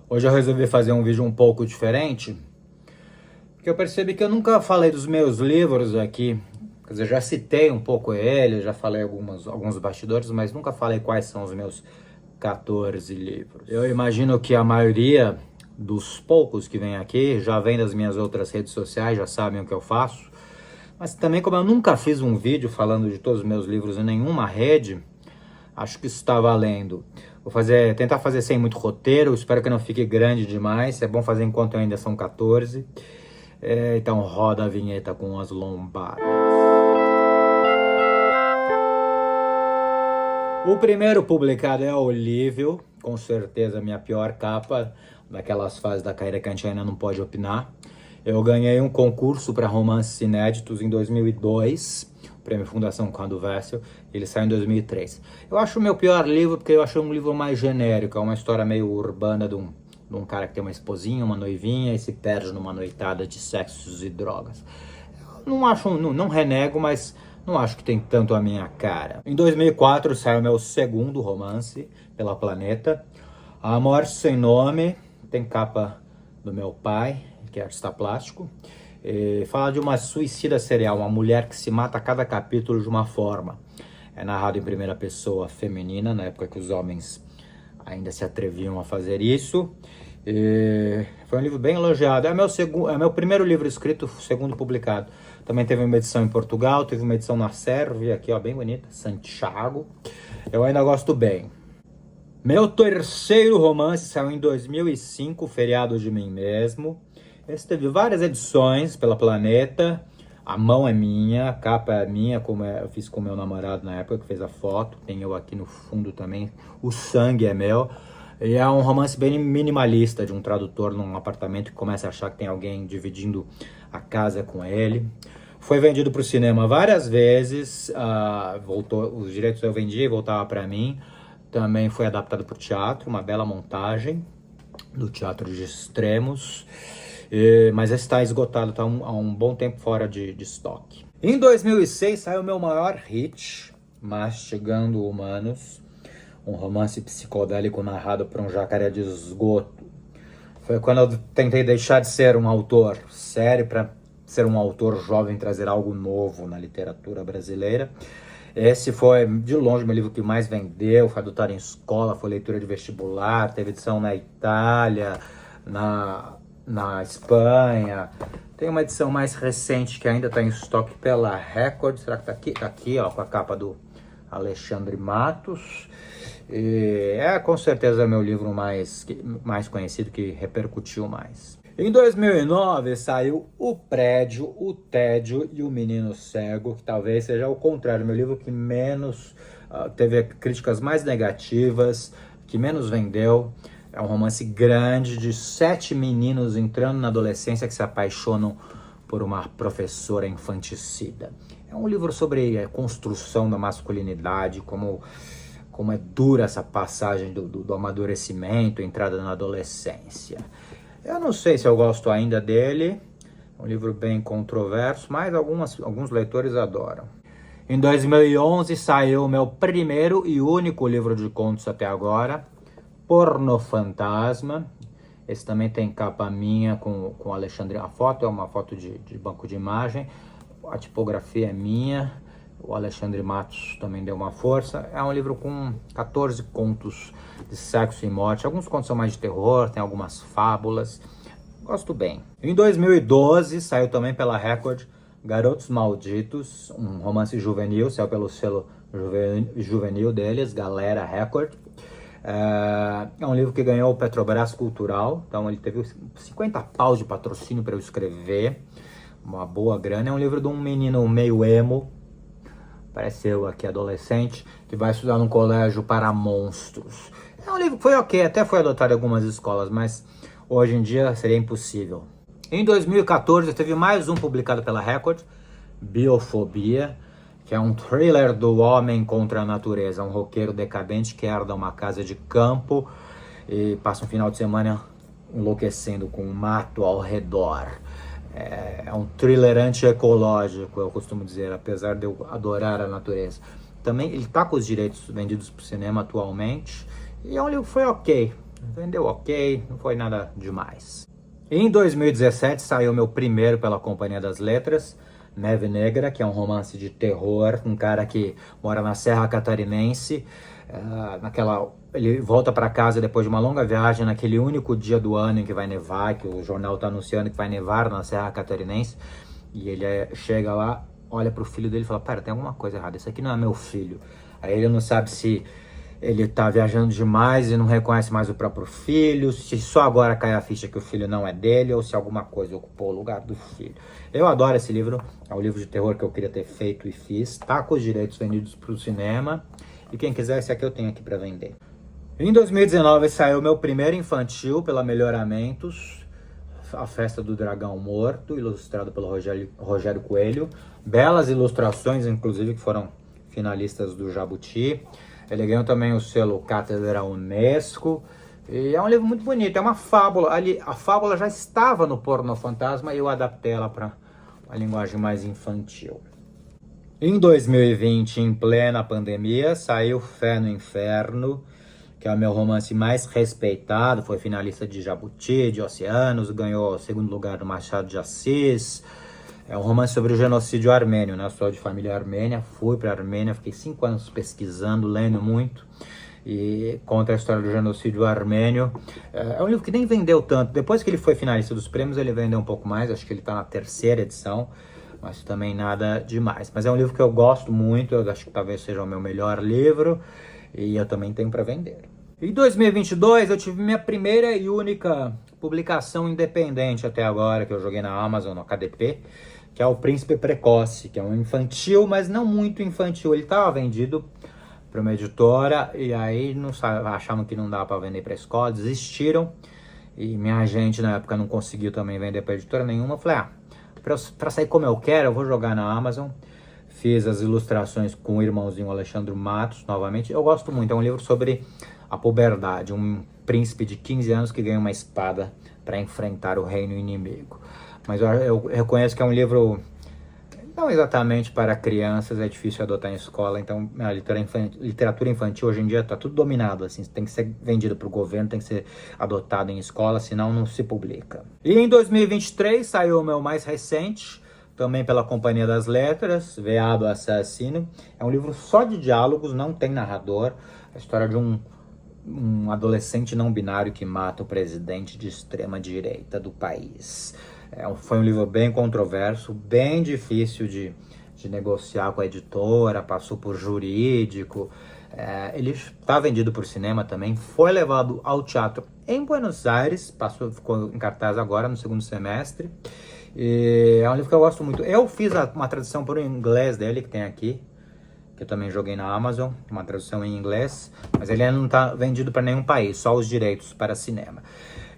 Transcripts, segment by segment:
Hoje eu resolvi fazer um vídeo um pouco diferente, porque eu percebi que eu nunca falei dos meus livros aqui. Quer dizer, já citei um pouco ele, já falei alguns bastidores, mas nunca falei quais são os meus 14 livros. Eu imagino que a maioria dos poucos que vem aqui já vem das minhas outras redes sociais, já sabem o que eu faço. Mas também, como eu nunca fiz um vídeo falando de todos os meus livros em nenhuma rede, acho que isso está valendo. Vou tentar fazer sem muito roteiro, espero que não fique grande demais. É bom fazer enquanto ainda são 14. Então roda a vinheta com as lombadas. O primeiro publicado é Olívio, com certeza a minha pior capa, daquelas fases da carreira que a gente ainda não pode opinar. Eu ganhei um concurso para romances inéditos em 2002, o Prêmio Fundação Conrado Wessel, ele saiu em 2003. Eu acho o meu pior livro porque eu achei um livro mais genérico, é uma história meio urbana de um cara que tem uma esposinha, uma noivinha e se perde numa noitada de sexos e drogas. Não renego, mas não acho que tem tanto a minha cara. Em 2004 saiu meu segundo romance, Pela Planeta, A Morte Sem Nome, tem capa do meu pai, que é artista plástico. Fala de uma suicida serial, uma mulher que se mata a cada capítulo de uma forma. É narrado em primeira pessoa feminina, na época que os homens ainda se atreviam a fazer isso. Foi um livro bem elogiado. É meu primeiro livro escrito, segundo publicado. Também teve uma edição em Portugal, teve uma edição na Sérvia, aqui ó, bem bonita, Santiago. Eu ainda gosto bem. Meu terceiro romance saiu em 2005, Feriado de Mim Mesmo. Esse teve várias edições pela Planeta. A mão é minha, a capa é minha, eu fiz com meu namorado na época que fez a foto. Tem eu aqui no fundo também. O sangue é meu. E é um romance bem minimalista de um tradutor num apartamento que começa a achar que tem alguém dividindo a casa com ele. Foi vendido para o cinema várias vezes. Os direitos eu vendi e voltava para mim. Também foi adaptado para o teatro, uma bela montagem do Teatro de Extremos. Mas está esgotado, está há um bom tempo fora de estoque. Em 2006 saiu meu maior hit, Mastigando Humanos, um romance psicodélico narrado por um jacaré de esgoto. Foi quando eu tentei deixar de ser um autor sério para ser um autor jovem, trazer algo novo na literatura brasileira. Esse foi, de longe, meu livro que mais vendeu, foi adotado em escola, foi leitura de vestibular, teve edição na Itália, na Espanha. Tem uma edição mais recente que ainda está em estoque pela Record. Será que está aqui? Está aqui, ó, com a capa do Alexandre Matos. É com certeza meu livro mais conhecido, que repercutiu mais. Em 2009 saiu O Prédio, O Tédio e O Menino Cego, que talvez seja o contrário, meu livro que menos teve críticas mais negativas, que menos vendeu. É um romance grande de 7 meninos entrando na adolescência que se apaixonam por uma professora infanticida. É um livro sobre a construção da masculinidade, como é dura essa passagem do amadurecimento, entrada na adolescência. Eu não sei se eu gosto ainda dele, é um livro bem controverso, mas alguns leitores adoram. Em 2011 saiu o meu primeiro e único livro de contos até agora, Pornofantasma. Esse também tem capa minha com o Alexandre. A foto é uma foto de banco de imagem, a tipografia é minha. O Alexandre Matos também deu uma força. É um livro com 14 contos de sexo e morte. Alguns contos são mais de terror, tem algumas fábulas. Gosto bem. Em 2012 saiu também pela Record Garotos Malditos, um romance juvenil, saiu pelo selo juvenil deles, Galera Record. É um livro que ganhou o Petrobras Cultural, então ele teve 50 paus de patrocínio para eu escrever, uma boa grana. É um livro de um menino meio emo, parece eu aqui, adolescente, que vai estudar num colégio para monstros. É um livro que foi ok, até foi adotado em algumas escolas, mas hoje em dia seria impossível. Em 2014 teve mais um publicado pela Record, Biofobia, que é um thriller do homem contra a natureza, um roqueiro decadente que herda uma casa de campo e passa um final de semana enlouquecendo com um mato ao redor. É um thriller anti-ecológico, eu costumo dizer, apesar de eu adorar a natureza. Também ele está com os direitos vendidos para o cinema atualmente, e é um livro que foi ok. vendeu ok, não foi nada demais. Em 2017 saiu meu primeiro pela Companhia das Letras, Neve Negra, que é um romance de terror, um cara que mora na Serra Catarinense, ele volta para casa depois de uma longa viagem, naquele único dia do ano em que vai nevar, que o jornal está anunciando que vai nevar na Serra Catarinense, e ele chega lá, olha pro filho dele e fala, pera, tem alguma coisa errada, esse aqui não é meu filho. Aí ele não sabe se ele tá viajando demais e não reconhece mais o próprio filho, se só agora cai a ficha que o filho não é dele, ou se alguma coisa ocupou o lugar do filho. Eu adoro esse livro, é o livro de terror que eu queria ter feito e fiz, tá com os direitos vendidos pro cinema, e quem quiser, esse aqui eu tenho aqui para vender. Em 2019 saiu meu primeiro infantil pela Melhoramentos, A Festa do Dragão Morto, ilustrado pelo Rogério Coelho. Belas ilustrações, inclusive, que foram finalistas do Jabuti. Ele ganhou também o selo Cátedra Unesco. E é um livro muito bonito, é uma fábula. A fábula já estava no Porno Fantasma e eu adaptei ela para uma linguagem mais infantil. Em 2020, em plena pandemia, saiu Fé no Inferno, que é o meu romance mais respeitado, foi finalista de Jabuti, de Oceanos, ganhou segundo lugar do Machado de Assis. É um romance sobre o genocídio armênio, né? Eu sou de família armênia, fui para a Armênia, fiquei 5 anos pesquisando, lendo muito, e conta a história do genocídio armênio. É um livro que nem vendeu tanto, depois que ele foi finalista dos prêmios ele vendeu um pouco mais, acho que ele está na 3ª edição, mas também nada demais. Mas é um livro que eu gosto muito, eu acho que talvez seja o meu melhor livro, e eu também tenho para vender. Em 2022 eu tive minha primeira e única publicação independente até agora, que eu joguei na Amazon, no KDP, que é o Príncipe Precoce, que é um infantil, mas não muito infantil. Ele estava vendido para uma editora e aí achavam que não dava para vender para escola, desistiram. E minha agente na época não conseguiu também vender para editora nenhuma. Eu falei, para sair como eu quero, eu vou jogar na Amazon. Fiz as ilustrações com o irmãozinho Alexandre Matos, novamente. Eu gosto muito, é um livro sobre a puberdade, um príncipe de 15 anos que ganha uma espada para enfrentar o reino inimigo. Mas eu reconheço que é um livro não exatamente para crianças, é difícil adotar em escola, então a literatura infantil hoje em dia está tudo dominado, assim, tem que ser vendido para o governo, tem que ser adotado em escola, senão não se publica. E em 2023 saiu o meu mais recente, também pela Companhia das Letras, Veado Assassino. É um livro só de diálogos, não tem narrador, a história de um adolescente não binário que mata o presidente de extrema direita do país. Foi um livro bem controverso, bem difícil de negociar com a editora, passou por jurídico. Ele está vendido por cinema também, foi levado ao teatro em Buenos Aires, ficou em cartaz agora no 2º semestre. E é um livro que eu gosto muito. Eu fiz uma tradução por inglês dele, que tem aqui, que eu também joguei na Amazon, uma tradução em inglês, mas ele ainda não está vendido para nenhum país, só os direitos para cinema.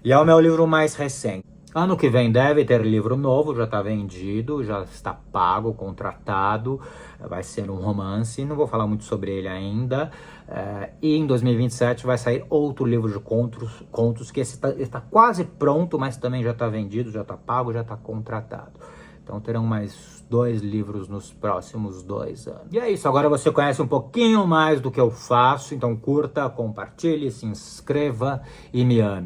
E é o meu livro mais recente. Ano que vem deve ter livro novo, já está vendido, já está pago, contratado, vai ser um romance, não vou falar muito sobre ele ainda. E em 2027 vai sair outro livro de contos que está quase pronto, mas também já está vendido, já está pago, já está contratado. Então terão mais 2 livros nos próximos 2 anos. E é isso, agora você conhece um pouquinho mais do que eu faço, então curta, compartilhe, se inscreva e me ame.